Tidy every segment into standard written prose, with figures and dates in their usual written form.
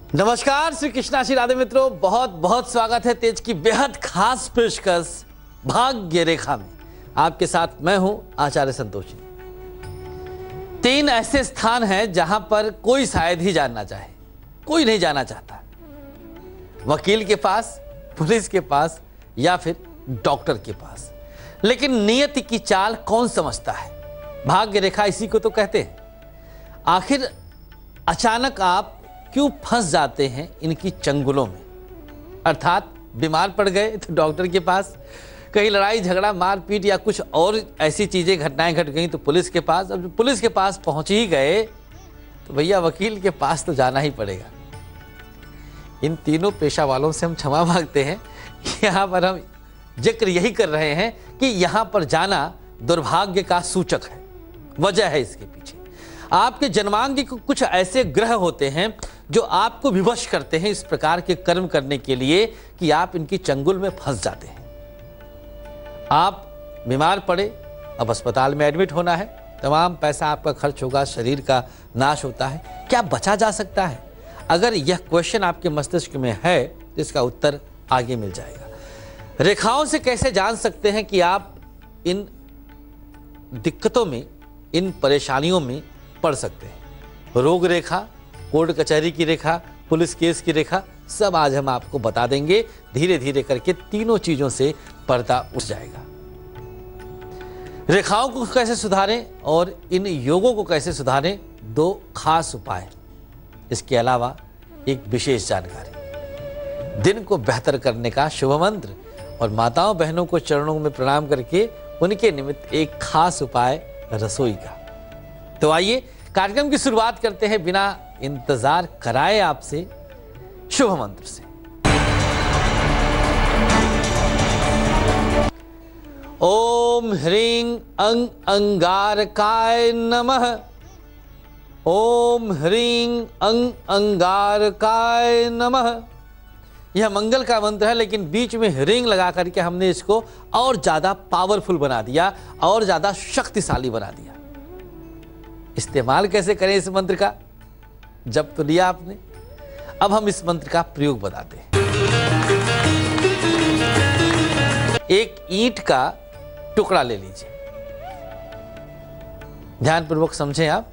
नमस्कार श्री कृष्णाशी राधे मित्रों, बहुत बहुत स्वागत है तेज की बेहद खास पेशकश भाग्य रेखा में। आपके साथ मैं हूं आचार्य संतोषी। 3 ऐसे स्थान हैं जहां पर कोई शायद ही जानना चाहे, कोई नहीं जाना चाहता। वकील के पास, पुलिस के पास या फिर डॉक्टर के पास। लेकिन नियति की चाल कौन समझता है? भाग्य रेखा इसी को तो कहते हैं। आखिर अचानक आप क्यों फंस जाते हैं इनकी चंगुलों में? अर्थात बीमार पड़ गए तो डॉक्टर के पास, कहीं लड़ाई झगड़ा मारपीट या कुछ और ऐसी चीजें घटनाएं घट गई तो पुलिस के पास। अब पुलिस के पास पहुंच ही गए तो भैया वकील के पास तो जाना ही पड़ेगा। इन तीनों पेशा वालों से हम क्षमा मांगते हैं। यहाँ पर हम जिक्र यही कर रहे हैं कि यहाँ पर जाना दुर्भाग्य का सूचक है। वजह है इसके पीछे आपके जन्मांक के कुछ ऐसे ग्रह होते हैं जो आपको विवश करते हैं इस प्रकार के कर्म करने के लिए कि आप इनकी चंगुल में फंस जाते हैं। आप बीमार पड़े, अब अस्पताल में एडमिट होना है, तमाम पैसा आपका खर्च होगा, शरीर का नाश होता है। क्या बचा जा सकता है? अगर यह क्वेश्चन आपके मस्तिष्क में है तो इसका उत्तर आगे मिल जाएगा। रेखाओं से कैसे जान सकते हैं कि आप इन दिक्कतों में, इन परेशानियों में पढ़ सकते हैं? रोग रेखा, कोर्ट कचहरी की रेखा, पुलिस केस की रेखा, सब आज हम आपको बता देंगे। धीरे धीरे करके तीनों चीजों से पर्दा उठ जाएगा। रेखाओं को कैसे सुधारें और इन योगों को कैसे सुधारें, 2 खास उपाय, इसके अलावा एक विशेष जानकारी, दिन को बेहतर करने का शुभ मंत्र और माताओं बहनों को चरणों में प्रणाम करके उनके निमित्त एक खास उपाय रसोई का। तो आइए कार्यक्रम की शुरुआत करते हैं बिना इंतजार कराए आपसे शुभ मंत्र से। ओम ह्रीं अंग अंगारकाय नमः। ओम ह्रीं अंग अंगारकाय नमः। यह मंगल का मंत्र है, लेकिन बीच में ह्रीं लगा करके हमने इसको और ज्यादा पावरफुल बना दिया और ज्यादा शक्तिशाली बना दिया। इस्तेमाल कैसे करें इस मंत्र का? जब तो लिया आपने, अब हम इस मंत्र का प्रयोग बताते हैं। एक ईंट का टुकड़ा ले लीजिए, ध्यानपूर्वक समझें आप।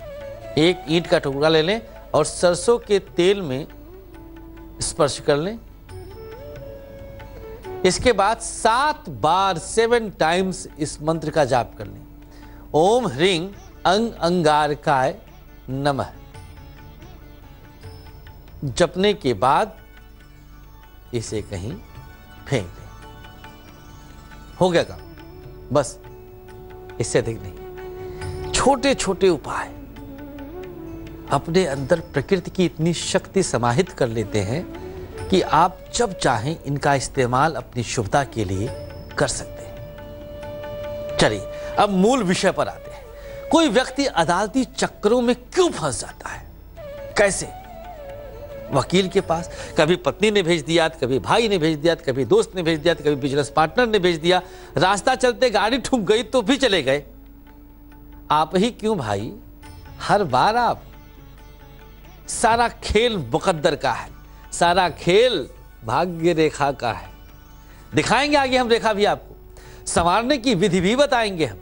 एक ईंट का टुकड़ा ले लें और सरसों के तेल में स्पर्श कर लें। इसके बाद 7 बार 7 टाइम्स इस मंत्र का जाप कर लें। ओम ह्रीं अंग अंगारकाय नमः। जपने के बाद इसे कहीं फेंक दें। हो गया काम, बस, इससे अधिक नहीं। छोटे छोटे उपाय अपने अंदर प्रकृति की इतनी शक्ति समाहित कर लेते हैं कि आप जब चाहें इनका इस्तेमाल अपनी शुभता के लिए कर सकते हैं। चलिए अब मूल विषय पर आते हैं। कोई व्यक्ति अदालती चक्करों में क्यों फंस जाता है? कैसे? वकील के पास कभी पत्नी ने भेज दिया, कभी भाई ने भेज दिया, कभी दोस्त ने भेज दिया, कभी बिजनेस पार्टनर ने भेज दिया। रास्ता चलते गाड़ी ठुक गई तो भी चले गए। आप ही क्यों भाई? हर बार आप। सारा खेल मुकद्दर का है, सारा खेल भाग्य रेखा का है। दिखाएंगे आगे हम रेखा भी आपको, संवारने की विधि भी बताएंगे हम।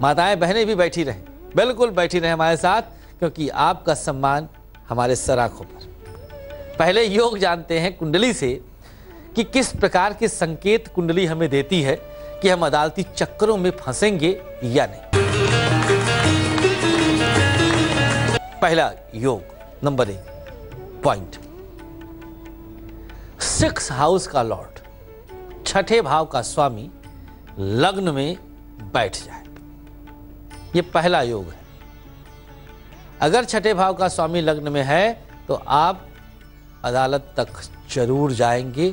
माताएं बहनें भी बैठी रहें, बिल्कुल बैठी रहें हमारे साथ, क्योंकि आपका सम्मान हमारे सर आंखों पर। पहले योग जानते हैं कुंडली से कि किस प्रकार के संकेत कुंडली हमें देती है कि हम अदालती चक्करों में फंसेंगे या नहीं। पहला योग, नंबर 1 पॉइंट, 6 हाउस का लॉर्ड, 6ठे भाव का स्वामी लग्न में बैठ जाए। ये पहला योग है। अगर 6ठे भाव का स्वामी लग्न में है तो आप अदालत तक जरूर जाएंगे,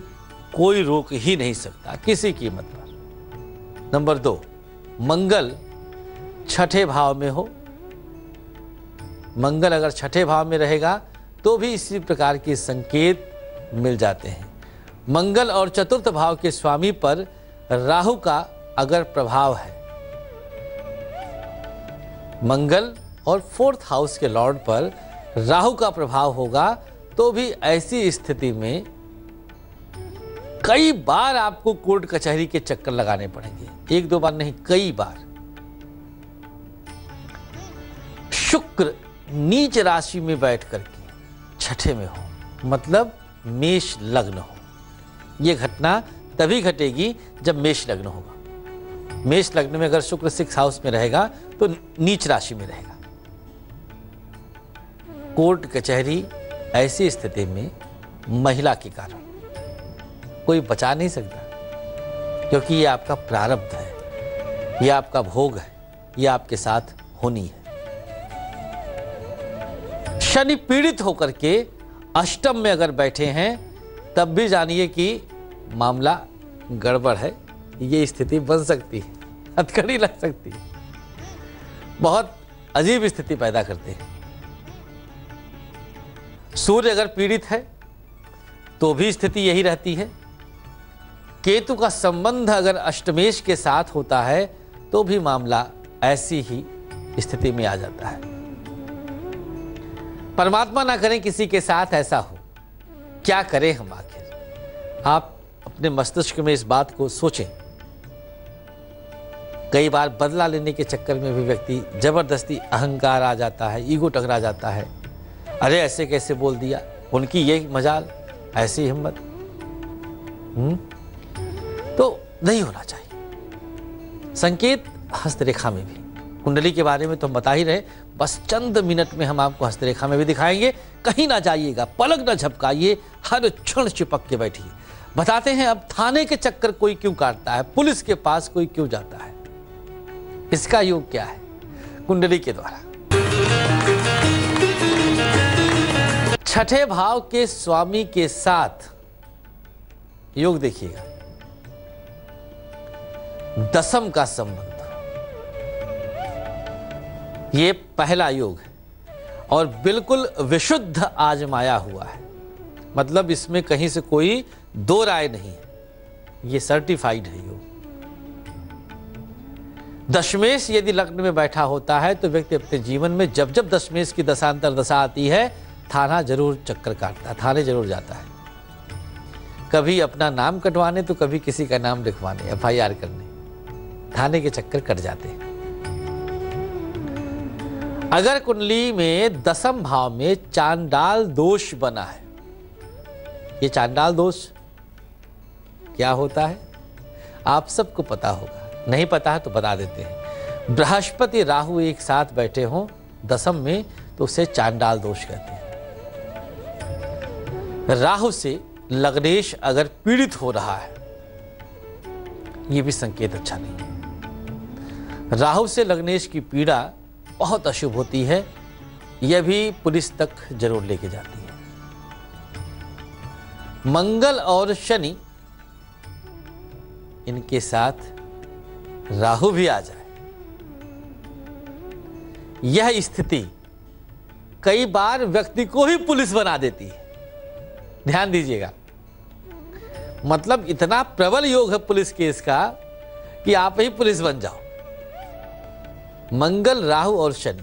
कोई रोक ही नहीं सकता किसी कीमत पर। नंबर 2, मंगल 6ठे भाव में हो। मंगल अगर 6ठे भाव में रहेगा तो भी इसी प्रकार के संकेत मिल जाते हैं। मंगल और 4th भाव के स्वामी पर राहु का अगर प्रभाव है, मंगल और 4th हाउस के लॉर्ड पर राहु का प्रभाव होगा तो भी ऐसी स्थिति में कई बार आपको कोर्ट कचहरी के चक्कर लगाने पड़ेंगे, एक दो बार नहीं, कई बार। शुक्र नीच राशि में बैठ करके छठे में हो, मतलब मेष लग्न हो। यह घटना तभी घटेगी जब मेष लग्न होगा। मेष लग्न में अगर शुक्र 6 हाउस में रहेगा तो नीच राशि में रहेगा। कोर्ट कचहरी ऐसी स्थिति में महिला के कारण कोई बचा नहीं सकता, क्योंकि ये आपका प्रारब्ध है, ये आपका भोग है, ये आपके साथ होनी है। शनि पीड़ित होकर के अष्टम में अगर बैठे हैं तब भी जानिए कि मामला गड़बड़ है, ये स्थिति बन सकती है, हथकड़ी लग सकती है, बहुत अजीब स्थिति पैदा करते हैं। सूर्य अगर पीड़ित है तो भी स्थिति यही रहती है। केतु का संबंध अगर अष्टमेश के साथ होता है तो भी मामला ऐसी ही स्थिति में आ जाता है। परमात्मा ना करें किसी के साथ ऐसा हो, क्या करें हम आखिर? आप अपने मस्तिष्क में इस बात को सोचें। कई बार बदला लेने के चक्कर में भी व्यक्ति जबरदस्ती अहंकार आ जाता है, ईगो टकरा जाता है। अरे ऐसे कैसे बोल दिया, उनकी ये मजाल, ऐसी हिम्मत। तो नहीं होना चाहिए। संकेत हस्तरेखा में भी, कुंडली के बारे में तो हम बता ही रहे, बस चंद मिनट में हम आपको हस्तरेखा में भी दिखाएंगे। कहीं ना जाइएगा, पलक ना झपकाइए, हर क्षण चिपक के बैठिए। बताते हैं अब थाने के चक्कर कोई क्यों काटता है, पुलिस के पास कोई क्यों जाता है, इसका योग क्या है कुंडली के द्वारा। छठे भाव के स्वामी के साथ योग देखिएगा, दशम का संबंध, ये पहला योग है और बिल्कुल विशुद्ध आजमाया हुआ है। मतलब इसमें कहीं से कोई दो राय नहीं है, ये सर्टिफाइड है योग। दशमेश यदि लग्न में बैठा होता है तो व्यक्ति अपने जीवन में जब जब दशमेश की दशांतर दशा आती है, थाना जरूर चक्कर काटता है, थाने जरूर जाता है। कभी अपना नाम कटवाने तो कभी किसी का नाम लिखवाने, FIR करने, थाने के चक्कर कट जाते हैं। अगर कुंडली में दशम भाव में चांडाल दोष बना है, ये चांडाल दोष क्या होता है आप सबको पता होगा, नहीं पता है तो बता देते हैं। बृहस्पति राहु एक साथ बैठे हों दशम में तो उसे चांडाल दोष कहते हैं। राहु से लग्नेश अगर पीड़ित हो रहा है, यह भी संकेत अच्छा नहीं है। राहु से लग्नेश की पीड़ा बहुत अशुभ होती है, यह भी पुलिस तक जरूर लेके जाती है। मंगल और शनि, इनके साथ राहु भी आ जाए, यह स्थिति कई बार व्यक्ति को ही पुलिस बना देती है। ध्यान दीजिएगा, मतलब इतना प्रबल योग है पुलिस केस का कि आप ही पुलिस बन जाओ। मंगल, राहु और शनि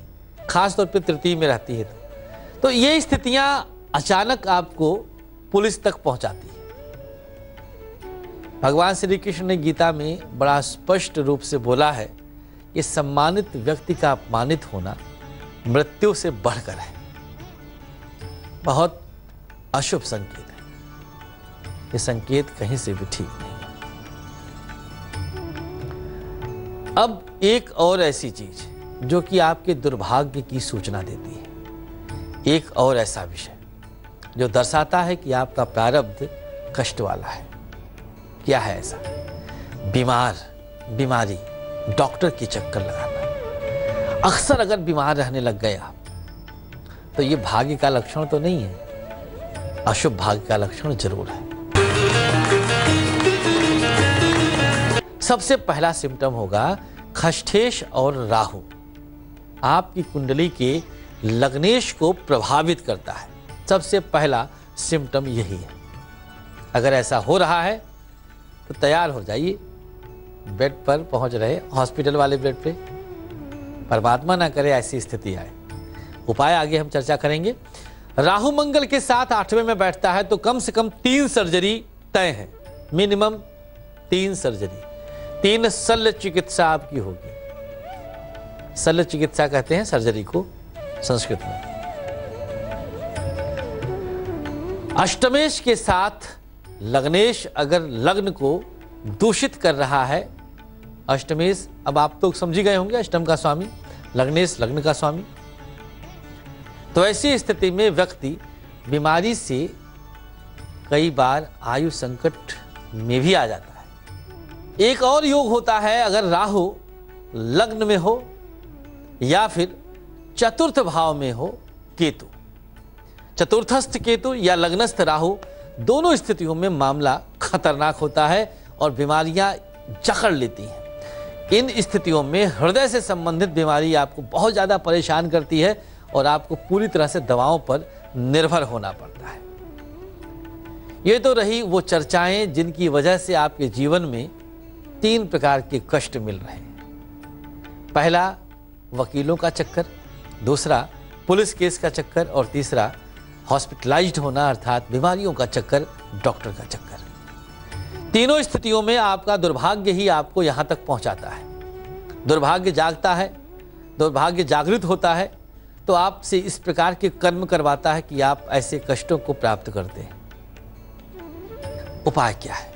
खासतौर पे तृतीय में रहती है तो ये स्थितियां अचानक आपको पुलिस तक पहुंचाती है। भगवान श्री कृष्ण ने गीता में बड़ा स्पष्ट रूप से बोला है कि सम्मानित व्यक्ति का अपमानित होना मृत्यु से बढ़कर है, बहुत अशुभ संकेत है। ये संकेत कहीं से भी ठीक नहीं। अब एक और ऐसी चीज जो कि आपके दुर्भाग्य की सूचना देती है, एक और ऐसा विषय जो दर्शाता है कि आपका प्रारब्ध कष्ट वाला है। क्या है ऐसा? बीमारी, डॉक्टर के चक्कर लगाना। अक्सर अगर बीमार रहने लग गए आप तो ये भाग्य का लक्षण तो नहीं है, अशुभ भाग्य का लक्षण जरूर है। सबसे पहला सिम्टम होगा खष्ठेश और राहु आपकी कुंडली के लग्नेश को प्रभावित करता है। सबसे पहला सिम्टम यही है। अगर ऐसा हो रहा है तो तैयार हो जाइए, बेड पर पहुंच रहे, हॉस्पिटल वाले बेड पे। परमात्मा ना करे ऐसी स्थिति आए। उपाय आगे हम चर्चा करेंगे। राहु मंगल के साथ 8वें में बैठता है तो कम से कम 3 सर्जरी तय है, मिनिमम 3 सर्जरी, 3 शल्य चिकित्सा आपकी होगी। शल्य चिकित्सा कहते हैं सर्जरी को संस्कृत में। अष्टमेश के साथ लग्नेश अगर लग्न को दूषित कर रहा है, अष्टमेश अब आप तो समझ ही गए होंगे, अष्टम का स्वामी, लग्नेश लग्न का स्वामी, तो ऐसी स्थिति में व्यक्ति बीमारी से कई बार आयु संकट में भी आ जाता है। एक और योग होता है, अगर राहु लग्न में हो या फिर चतुर्थ भाव में हो केतु, चतुर्थस्थ केतु या लग्नस्थ राहु, दोनों स्थितियों में मामला खतरनाक होता है और बीमारियां जकड़ लेती हैं। इन स्थितियों में हृदय से संबंधित बीमारी आपको बहुत ज़्यादा परेशान करती है और आपको पूरी तरह से दवाओं पर निर्भर होना पड़ता है। ये तो रही वो चर्चाएं जिनकी वजह से आपके जीवन में 3 प्रकार के कष्ट मिल रहे हैं। पहला वकीलों का चक्कर, दूसरा पुलिस केस का चक्कर और तीसरा हॉस्पिटलाइज्ड होना अर्थात बीमारियों का चक्कर, डॉक्टर का चक्कर। तीनों स्थितियों में आपका दुर्भाग्य ही आपको यहां तक पहुंचाता है। दुर्भाग्य जागता है, दुर्भाग्य जागृत होता है तो आपसे इस प्रकार के कर्म करवाता है कि आप ऐसे कष्टों को प्राप्त करते हैं। उपाय क्या है?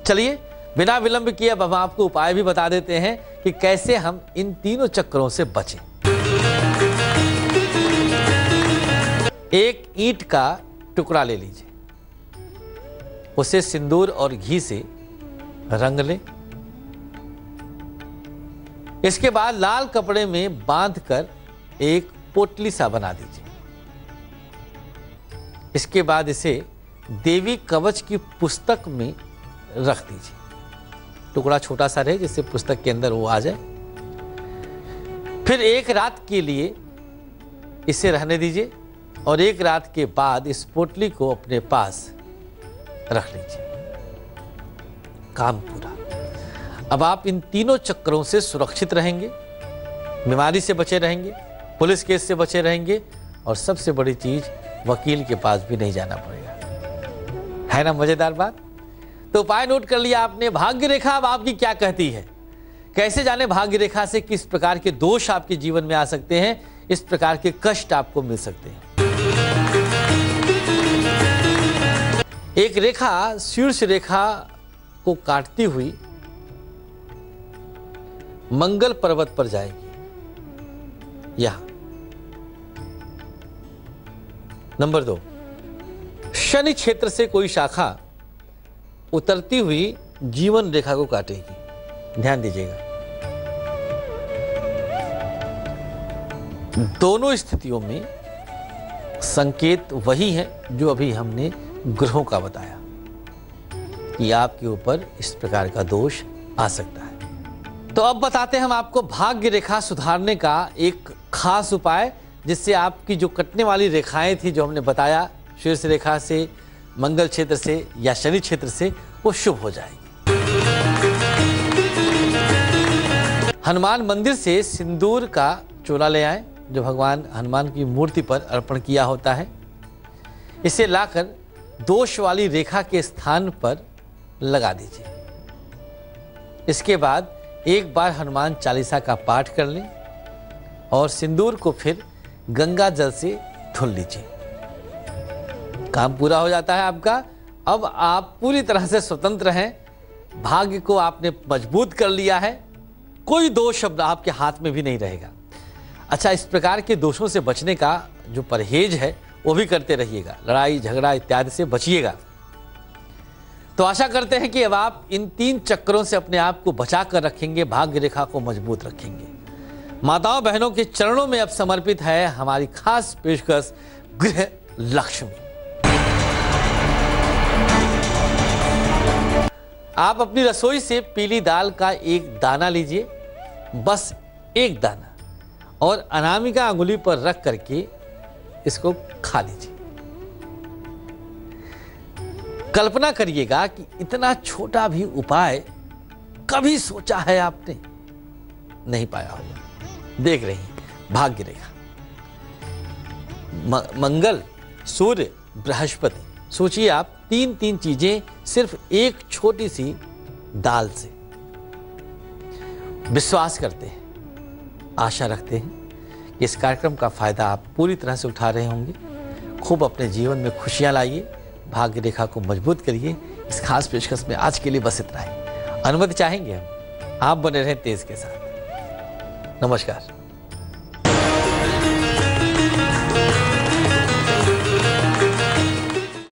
चलिए बिना विलंब किए अब हम आपको उपाय भी बता देते हैं कि कैसे हम इन तीनों चक्करों से बचें। एक ईंट का टुकड़ा ले लीजिए, उसे सिंदूर और घी से रंग लें। इसके बाद लाल कपड़े में बांधकर एक पोटली सा बना दीजिए। इसके बाद इसे देवी कवच की पुस्तक में रख दीजिए। टुकड़ा छोटा सा रहे जिससे पुस्तक के अंदर वो आ जाए। फिर एक रात के लिए इसे रहने दीजिए और एक रात के बाद इस पोटली को अपने पास रख लीजिए। काम पूरा। अब आप इन तीनों चक्रों से सुरक्षित रहेंगे, बीमारी से बचे रहेंगे, पुलिस केस से बचे रहेंगे और सबसे बड़ी चीज वकील के पास भी नहीं जाना पड़ेगा। है ना मजेदार बात? तो उपाय नोट कर लिया आपने। भाग्य रेखा अब आपकी क्या कहती है? कैसे जाने भाग्य रेखा से किस प्रकार के दोष आपके जीवन में आ सकते हैं, इस प्रकार के कष्ट आपको मिल सकते हैं। एक रेखा शीर्ष रेखा को काटती हुई मंगल पर्वत पर जाएगी। यहां नंबर 2, शनि क्षेत्र से कोई शाखा उतरती हुई जीवन रेखा को काटेगी। ध्यान दीजिएगा, दोनों स्थितियों में संकेत वही है जो अभी हमने ग्रहों का बताया कि आपके ऊपर इस प्रकार का दोष आ सकता है। तो अब बताते हैं हम आपको भाग्य रेखा सुधारने का एक खास उपाय, जिससे आपकी जो कटने वाली रेखाएं थी जो हमने बताया शीर्ष रेखा से, मंगल क्षेत्र से या शनि क्षेत्र से, वो शुभ हो जाएगी। हनुमान मंदिर से सिंदूर का चोला ले आए जो भगवान हनुमान की मूर्ति पर अर्पण किया होता है। इसे लाकर दोष वाली रेखा के स्थान पर लगा दीजिए। इसके बाद एक बार हनुमान चालीसा का पाठ कर लें और सिंदूर को फिर गंगा जल से धुल लीजिए। काम पूरा हो जाता है आपका। अब आप पूरी तरह से स्वतंत्र हैं। भाग्य को आपने मजबूत कर लिया है। कोई दोष अब आपके हाथ में भी नहीं रहेगा। अच्छा, इस प्रकार के दोषों से बचने का जो परहेज है वो भी करते रहिएगा। लड़ाई झगड़ा इत्यादि से बचिएगा। तो आशा करते हैं कि अब आप इन 3 चक्रों से अपने आप को बचा कर रखेंगे, भाग्य रेखा को मजबूत रखेंगे। माताओं बहनों के चरणों में अब समर्पित है हमारी खास पेशकश गृह लक्ष्मी। आप अपनी रसोई से पीली दाल का एक दाना लीजिए, बस एक दाना, और अनामिका अंगुली पर रख करके इसको खा लीजिए। कल्पना करिएगा कि इतना छोटा भी उपाय कभी सोचा है आपने? नहीं पाया होगा। देख रही हैं भाग्य रेखा, मंगल सूर्य, बृहस्पति। सोचिए आप तीन तीन चीजें सिर्फ एक छोटी सी दाल से। विश्वास करते हैं, आशा रखते हैं कि इस कार्यक्रम का फायदा आप पूरी तरह से उठा रहे होंगे। खूब अपने जीवन में खुशियां लाइए, भाग्य रेखा को मजबूत करिए। इस खास पेशकश में आज के लिए बस इतना ही। अनुमति चाहेंगे हम, आप बने रहें तेज के साथ। नमस्कार।